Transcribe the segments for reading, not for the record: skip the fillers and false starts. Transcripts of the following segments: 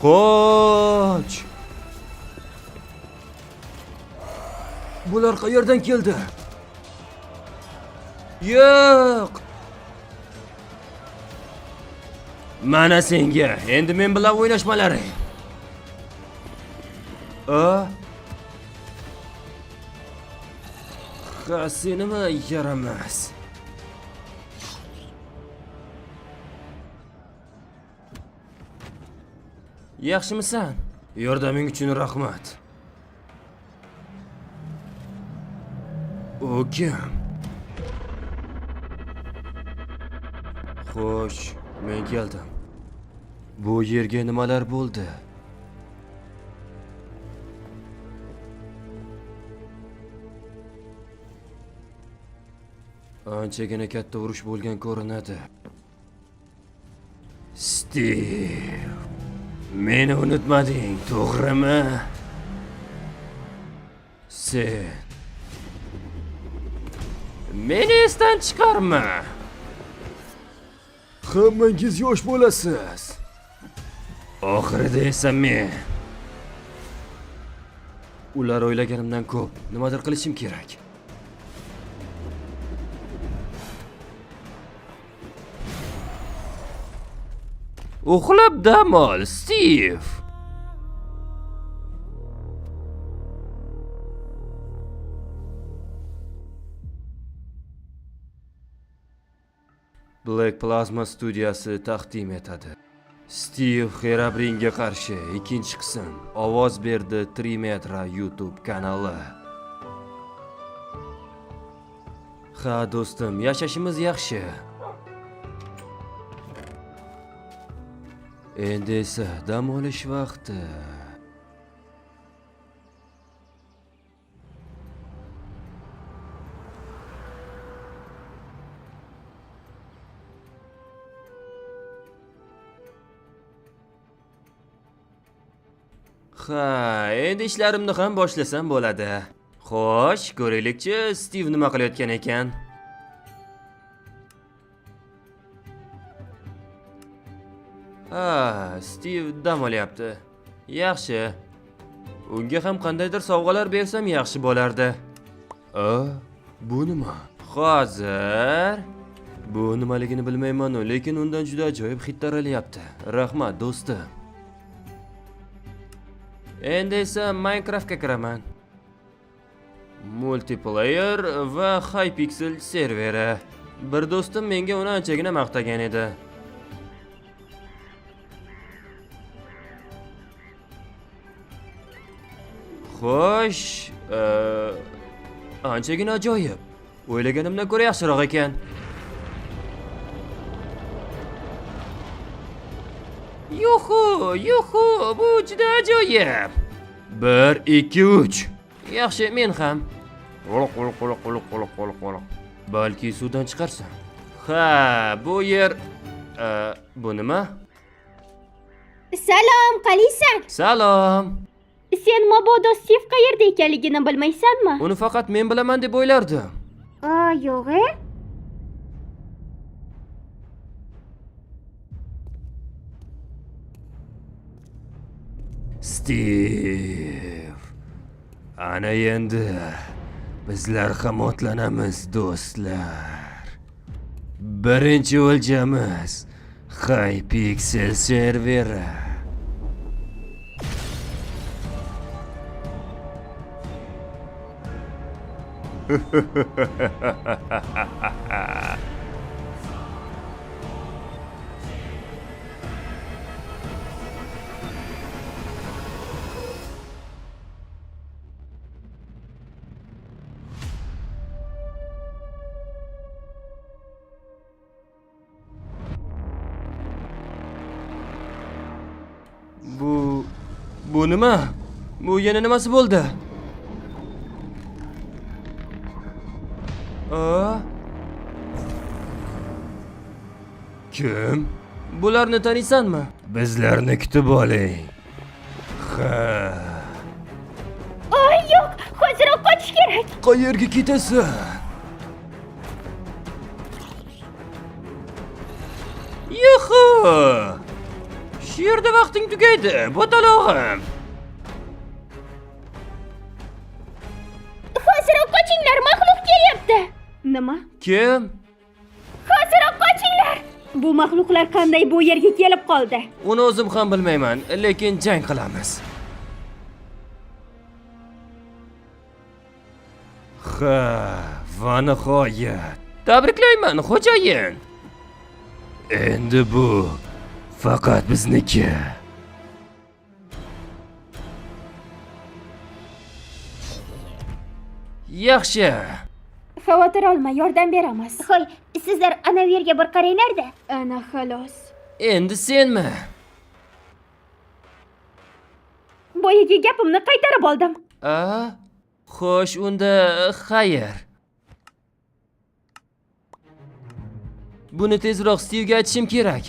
Qoch! Bular qayerdan keldi? Yo'q! Mana senga, endi men bilan o'ynashmalaring. Ha, senimi yaramas? Yaxshimisan? Yordaming uchun rahmat. U kim? Xo'sh, men keldim. Bu yerga nimalar bo'ldi? Anchagina katta urush bo'lgan ko'rinadi. Stiv, meni unutmading, to'g'rimi? Sen meni esdan chiqarma. Hammangiz yosh bo'lasiz. Oxirida esa men. Ular o'ylaganimdan ko'p. Nimadir qilishim kerak. Uxlab dam ol, Stiv. Black Plasma studiyasi taqdim etadi. Stiv Xerabringa qarshi ikkinchi qism. Ovoz berdi 3 metra YouTube kanali. Ha do'stim, yashashimiz yaxshi. Endi esa dam olish vaqti. Ha, endi ishlarimni ham boshlasam bo'ladi. Xo'sh, ko'raylikchi, Stiv nima qilayotgan ekan? Ha, Stiv dam olyapti. Yaxshi. Unga ham qandaydir sovg'alar bersam yaxshi bo'lardi. Bu nima? Hozir bu nimaligini bilmayman, lekin undan juda ajoyib hid taralyapti. Rahmat, do'stim. Endi esa Minecraftga kiraman. Multiplayer va Hypixel serveri. Bir do'stim menga uni anchagina maqtagan edi. Xo'sh, anchagina ajoyib. O'ylaganimdan ko'ra yaxshiroq ekan. Yuhu, bu juda ajoyib. 1 2 3. Yaxshi, men ham. Balki suvdan chiqarsam. Ha, bu yer bu nima? Salom, qalaysan? Salom. Sen mabodo Stiv qayerda ekanligini bilmaysanmi? Uni faqat men bilaman deb o'ylardim. Yo'q-e? Stiv. Ana endi bizlar ham otlanamiz, do'stlar. Birinchi o'ljamiz Hypixel serveri. Bu nima? Bu yana nimasi bo'ldi? Kim? Bularni taniysanmi? Bizlarni kutib oling. Yo'q, hoziroq qochish kerak. Qayerga ketasan? Yuhu! Shu yerda vaqting tugaydi, bo'talog'im. Hoziroq qochinglar, maxluq kelyapti. Nima? Kim? Hoziroq qochinglar. Bu maxluqlar qanday bu yerga kelib qoldi? Uni o'zim ham bilmayman, lekin jang qilamiz. Ha, va nihoyat. Tabriklayman, xo'jayin. Endi bu faqat bizniki. Yaxshi. Xavotir olma, yordam beramiz. Xo'y, sizlar ana bu yerga bir qaranglar-da. Ana xolos. Endi senmi? Boyagi gapimni qaytarib oldim. Xo'sh, unda xayr. Buni tezroq Stivga aytishim kerak.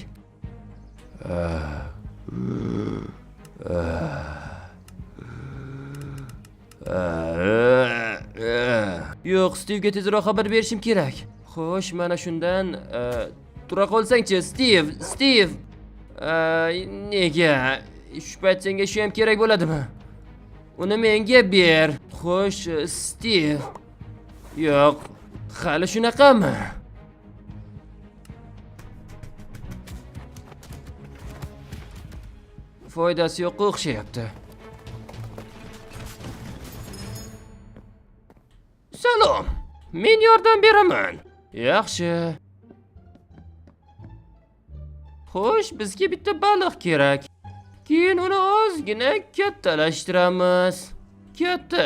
Yo'q, Stivga tezroq xabar berishim kerak. Xo'sh, mana shundan tura qolsang-chi, Stiv. Nega? Shu payt senga shu ham kerak bo'ladimi? Uni menga ber. Xo'sh, Stiv. Yo'q, hali shunaqami? Foydasi yo'q o'xshayapti. Salom. Men yordam beraman. Yaxshi. Xo'sh, bizga bitta baliq kerak. Keyin uni ozgina kattalashtiramiz. Katta.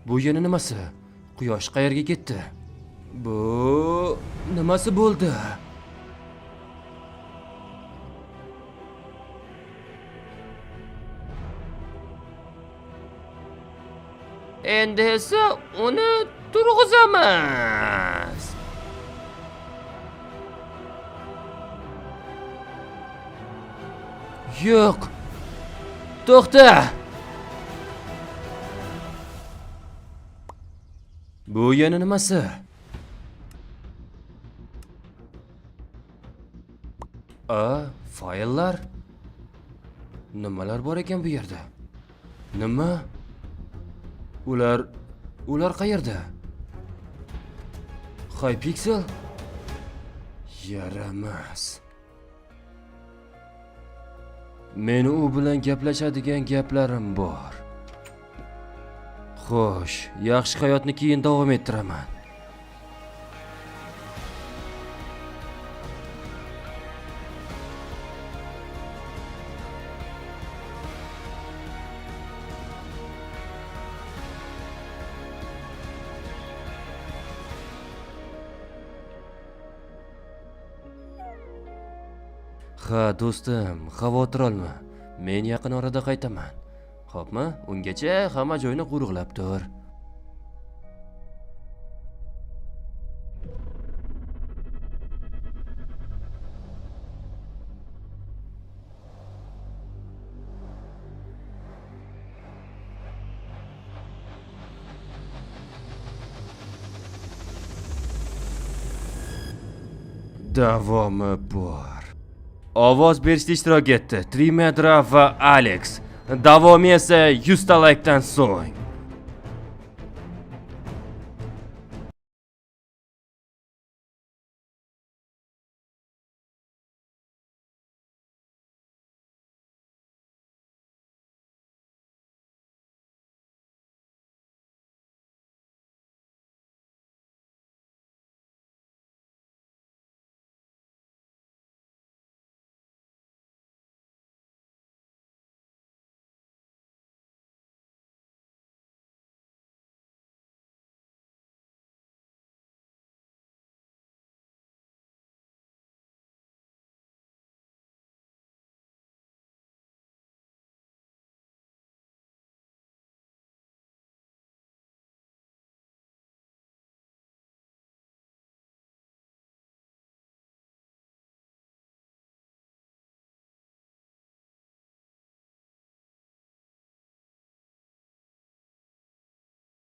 Bu yana nimasi? Quyosh qayerga ketdi? Bu nimasi bo'ldi? Endi esa uni turg'izamiz. Yo'q. To'xta. Bu yana nimasi? Fayllar. Nimalar bor ekan bu yerda? Nima? Ular qayerda? Hypixel? Yaramas. Meni u bilan gaplashadigan gaplarim bor. Xo'sh, yaxshi hayotni keyin davom ettiraman. Ha, do'stim, xavotir olma. Men yaqin orada qaytaman. Xo'pmi? Ungacha hamma joyni qo'riqlab tur. Davomi bor. Ovoz berishda ishtirok etdi Trimetra va Alex. Davomi esa 100 ta laykdan so'ng.